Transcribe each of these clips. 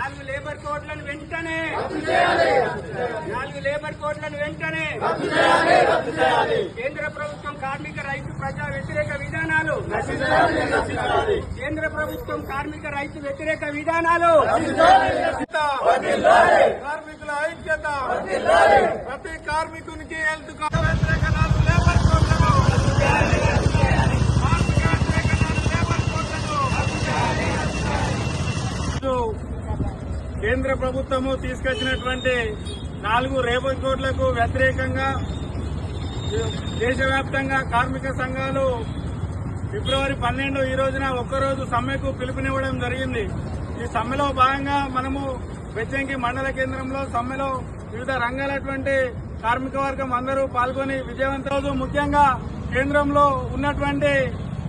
4 labour కోడ్లను వెంటనే 4 labour కోడ్లను వెంటనే కేంద్ర ప్రభుత్వం కార్మిక రైతు ప్రజా వ్యతిరేక విధానాలు కేంద్ర ప్రభుత్వం కార్మిక రైతు వ్యతిరేక విధానాలు కార్మికుల ఐక్యత ప్రతి కార్మికునికి హెల్త్ వ్యతిరేక 4 లేబర్ కోడ్లను కేంద్ర ప్రభుత్వము తీసుకొచ్చినటువంటి 4 లేబర్ కోడ్లకు వ్యతిరేకంగా దేశవ్యాప్తంగా కార్మిక సంఘాలు ఫిబ్రవరి 12 ఈ రోజున ఒక్కరోజు సమ్మెకు పిలుపునివ్వడం జరిగింది. ఈ సమ్మెలో భాగంగా మనము బెజ్జంకి మండల కేంద్రంలో సమ్మెలో వివిధ రంగాలటువంటి కార్మిక వర్గం అందరూ పాల్గొని విజయవంతం. ముఖ్యంగా కేంద్రంలో ఉన్నటువంటి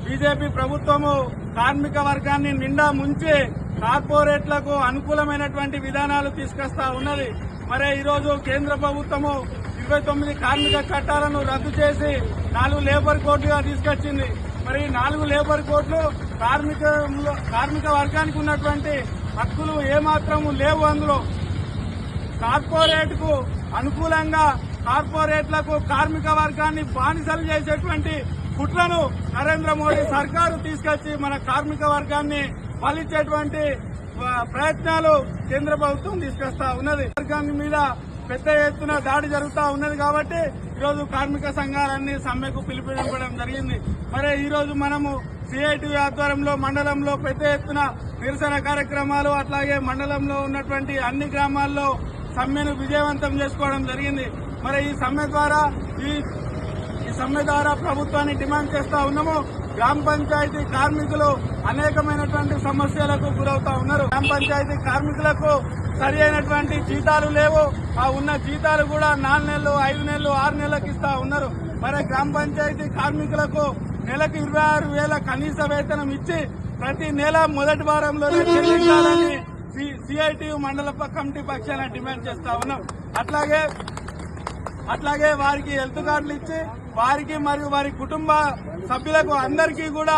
బీజేపీ ప్రభుత్వము కార్మిక వర్గాన్ని నిండా ముంచి కార్పొరేట్లకు అనుకూలమైనటువంటి విధానాలు తీసుకొస్తా ఉన్నది. మరి ఈరోజు కేంద్ర ప్రభుత్వము 29 కార్మిక చట్టాలను రద్దు చేసి 4 లేబర్ కోడ్లుగా తీసుకొచ్చింది. మరి 4 లేబర్ కోడ్లు కార్మిక వర్గానికి ఉన్నటువంటి హక్కులు ఏమాత్రము లేవు. అందులో కార్పొరేట్ కు అనుకూలంగా కార్పొరేట్లకు కార్మిక వర్గాన్ని బానిసలు చేసేటువంటి కుట్రను నరేంద్ర మోడీ సర్కారు తీసుకొచ్చి మన కార్మిక వర్గాన్ని పాలించేటువంటి ప్రయత్నాలు కేంద్ర ప్రభుత్వం తీసుకొస్తా ఉన్నది. వర్గాన్ని మీద పెద్ద ఎత్తున దాడి జరుగుతా ఉన్నది కాబట్టి ఈరోజు కార్మిక సంఘాలన్నీ సమ్మెకు పిలుపునివ్వడం జరిగింది. మరి ఈరోజు మనము సిఐటి ఆధ్వర్యంలో మండలంలో పెద్ద ఎత్తున నిరసన కార్యక్రమాలు అట్లాగే మండలంలో ఉన్నటువంటి అన్ని గ్రామాల్లో సమ్మెను విజయవంతం చేసుకోవడం జరిగింది. మరి ఈ సమ్మె ద్వారా ప్రభుత్వాన్ని డిమాండ్ చేస్తా ఉన్నాము. గ్రామ పంచాయతీ కార్మికులు అనేకమైనటువంటి సమస్యలకు గురవుతా ఉన్నారు. గ్రామ పంచాయతీ కార్మికులకు సరి అయినటువంటి జీతాలు లేవు. ఆ ఉన్న జీతాలు కూడా 4 నెలలు 5 నెలలు 6 నెలలకు ఇస్తా ఉన్నారు. మరి గ్రామ పంచాయతీ కార్మికులకు నెలకు 26,000 కనీస వేతనం ఇచ్చి ప్రతి నెల మొదటి వారంలోనే చెల్లించాలని సిఐటి మండల కమిటీ పక్షాన డిమాండ్ చేస్తా ఉన్నాం. అట్లాగే వారికి హెల్త్ కార్డులు ఇచ్చి వారికి మరియు వారి కుటుంబ సభ్యులకు అందరికీ కూడా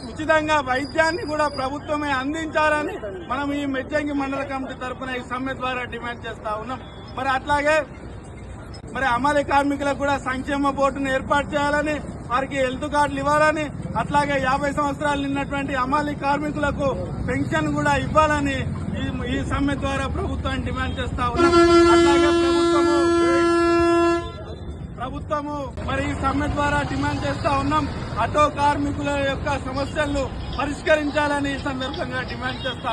ఉచితంగా వైద్యాన్ని కూడా ప్రభుత్వమే అందించాలని మనం ఈ మెజ్జంగి మండల కమిటీ తరఫున ఈ సమ్మె ద్వారా డిమాండ్ చేస్తా ఉన్నాం. మరి అట్లాగే అమలు కార్మికులకు కూడా సంక్షేమ బోర్డును ఏర్పాటు చేయాలని, వారికి హెల్త్ కార్డులు ఇవ్వాలని, అట్లాగే 50 సంవత్సరాలు నిన్నటువంటి అమలు కార్మికులకు పెన్షన్ కూడా ఇవ్వాలని ఈ సమ్మె ద్వారా ప్రభుత్వాన్ని డిమాండ్ చేస్తా ఉన్నాం. అట్లాగే ప్రభుత్వము మరి ఈ సమ్మె ద్వారా డిమాండ్ చేస్తా ఉన్నాం. ఆటో కార్మికుల యొక్క సమస్యలను పరిష్కరించాలని ఈ సందర్భంగా డిమాండ్ చేస్తా